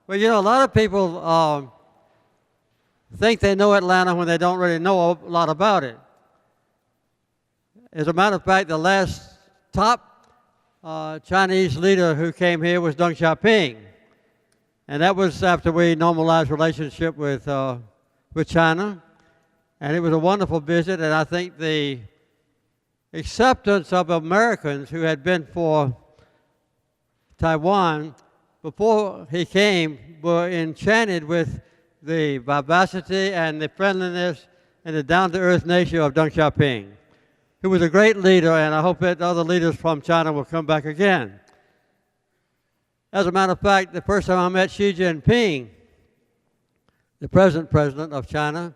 Well, a lot of people think they know Atlanta when they don't really know a lot about it. As a matter of fact, the last top Chinese leader who came here was Deng Xiaoping. And that was after we normalized relationship with China. And it was a wonderful visit, and I think the acceptance of Americans who had been for Taiwan before he came were enchanted with the vivacity and the friendliness and the down-to-earth nature of Deng Xiaoping, who was a great leader, and I hope that other leaders from China will come back again. As a matter of fact, the first time I met Xi Jinping, the present president of China,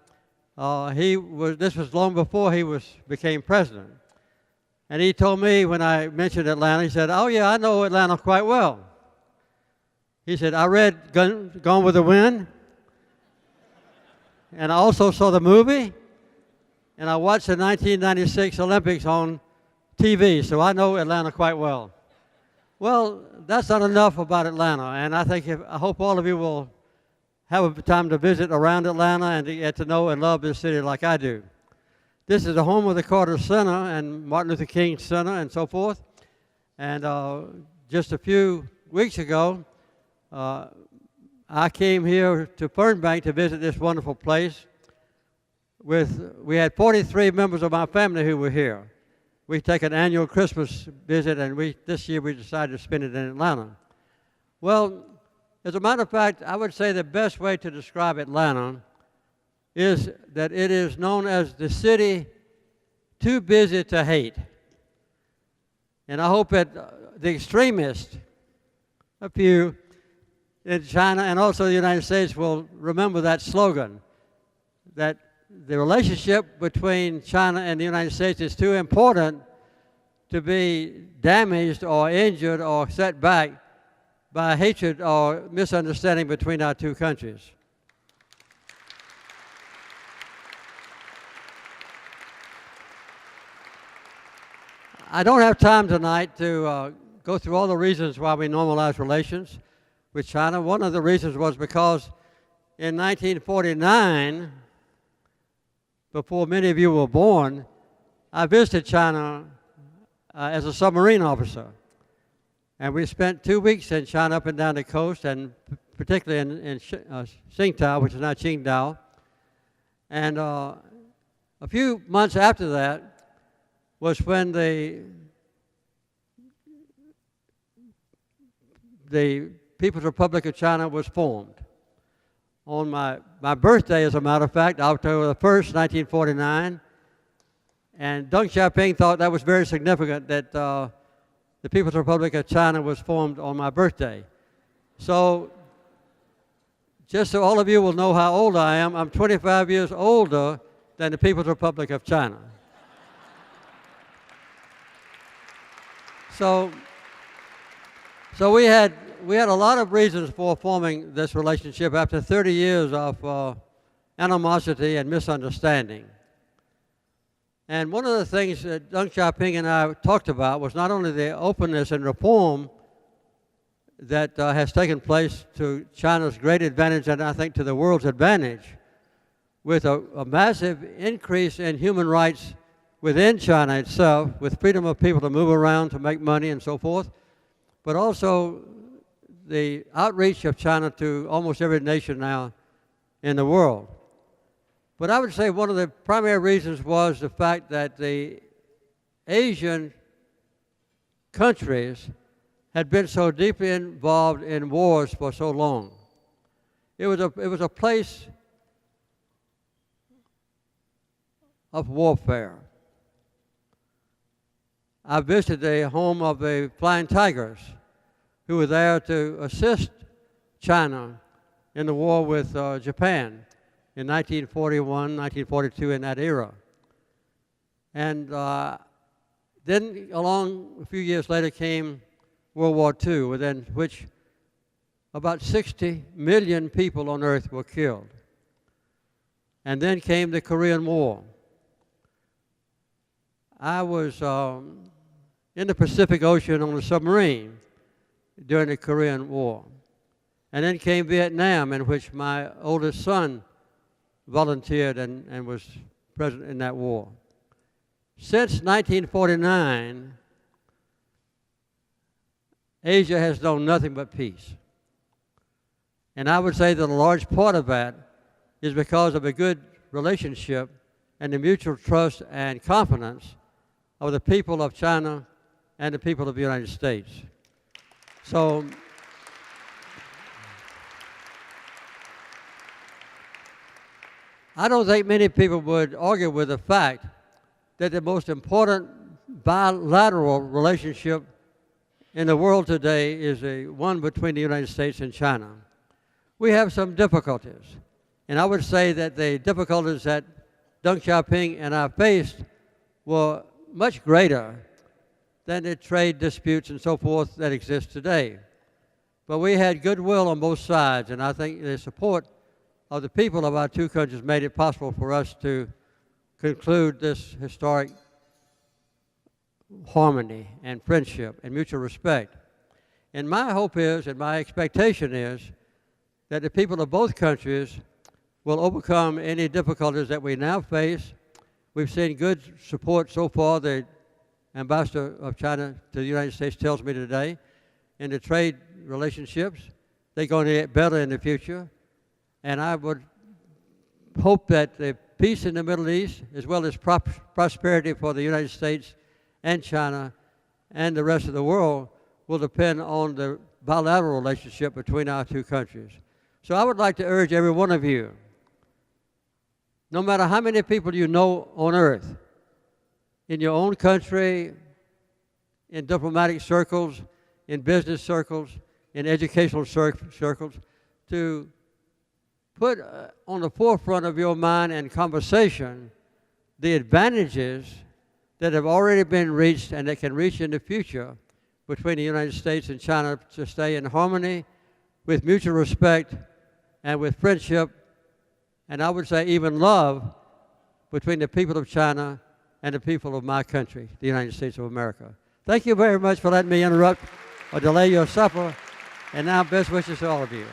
this was long before he became president. And he told me when I mentioned Atlanta, he said, "Oh yeah, I know Atlanta quite well." He said, "I read Gone with the Wind, and I also saw the movie, and I watched the 1996 Olympics on TV, so I know Atlanta quite well." Well, that's not enough about Atlanta, and I hope all of you will have a time to visit around Atlanta and to get to know and love this city like I do. This is the home of the Carter Center and Martin Luther King Center and so forth. And just a few weeks ago, I came here to Fernbank to visit this wonderful place. We had 43 members of my family who were here. We take an annual Christmas visit, and this year we decided to spend it in Atlanta. Well, as a matter of fact, I would say the best way to describe Atlanta is that it is known as the city too busy to hate. And I hope that the extremists, a few, in China and also the United States will remember that slogan, that the relationship between China and the United States is too important to be damaged or injured or set back by hatred or misunderstanding between our two countries. I don't have time tonight to go through all the reasons why we normalized relations with China. One of the reasons was because in 1949, before many of you were born, I visited China as a submarine officer. And we spent 2 weeks in China up and down the coast, and particularly in Tsingtao, which is now Qingdao. And a few months after that was when the People's Republic of China was formed. On my birthday, as a matter of fact, October the 1st, 1949, and Deng Xiaoping thought that was very significant that the People's Republic of China was formed on my birthday. So, just so all of you will know how old I am, I'm 25 years older than the People's Republic of China. So we had a lot of reasons for forming this relationship after 30 years of animosity and misunderstanding. And one of the things that Deng Xiaoping and I talked about was not only the openness and reform that has taken place to China's great advantage and I think to the world's advantage, with a massive increase in human rights within China itself, with freedom of people to move around, to make money and so forth, but also the outreach of China to almost every nation now in the world. But I would say one of the primary reasons was the fact that the Asian countries had been so deeply involved in wars for so long. It was a place of warfare. I visited the home of the Flying Tigers, who were there to assist China in the war with Japan in 1941, 1942, in that era. And then along a few years later came World War II, within which about 60 million people on earth were killed. And then came the Korean War. I was in the Pacific Ocean on a submarine during the Korean War. And then came Vietnam, in which my oldest son volunteered and was present in that war. Since 1949, Asia has known nothing but peace. And I would say that a large part of that is because of a good relationship and the mutual trust and confidence of the people of China and the people of the United States. So, I don't think many people would argue with the fact that the most important bilateral relationship in the world today is the one between the United States and China. We have some difficulties, and I would say that the difficulties that Deng Xiaoping and I faced were much greater than the trade disputes and so forth that exist today. But we had goodwill on both sides, and I think the support of the people of our two countries made it possible for us to conclude this historic harmony and friendship and mutual respect. And my hope is, and my expectation is, that the people of both countries will overcome any difficulties that we now face. We've seen good support so far, the Ambassador of China to the United States tells me today, in the trade relationships. They're going to get better in the future. And I would hope that the peace in the Middle East, as well as prosperity for the United States and China and the rest of the world, will depend on the bilateral relationship between our two countries. So I would like to urge every one of you, no matter how many people you know on earth, in your own country, in diplomatic circles, in business circles, in educational circles, to put on the forefront of your mind and conversation the advantages that have already been reached and that can reach in the future between the United States and China to stay in harmony with mutual respect and with friendship, and I would say even love between the people of China and the people of my country, the United States of America. Thank you very much for letting me interrupt or delay your supper, and now best wishes to all of you.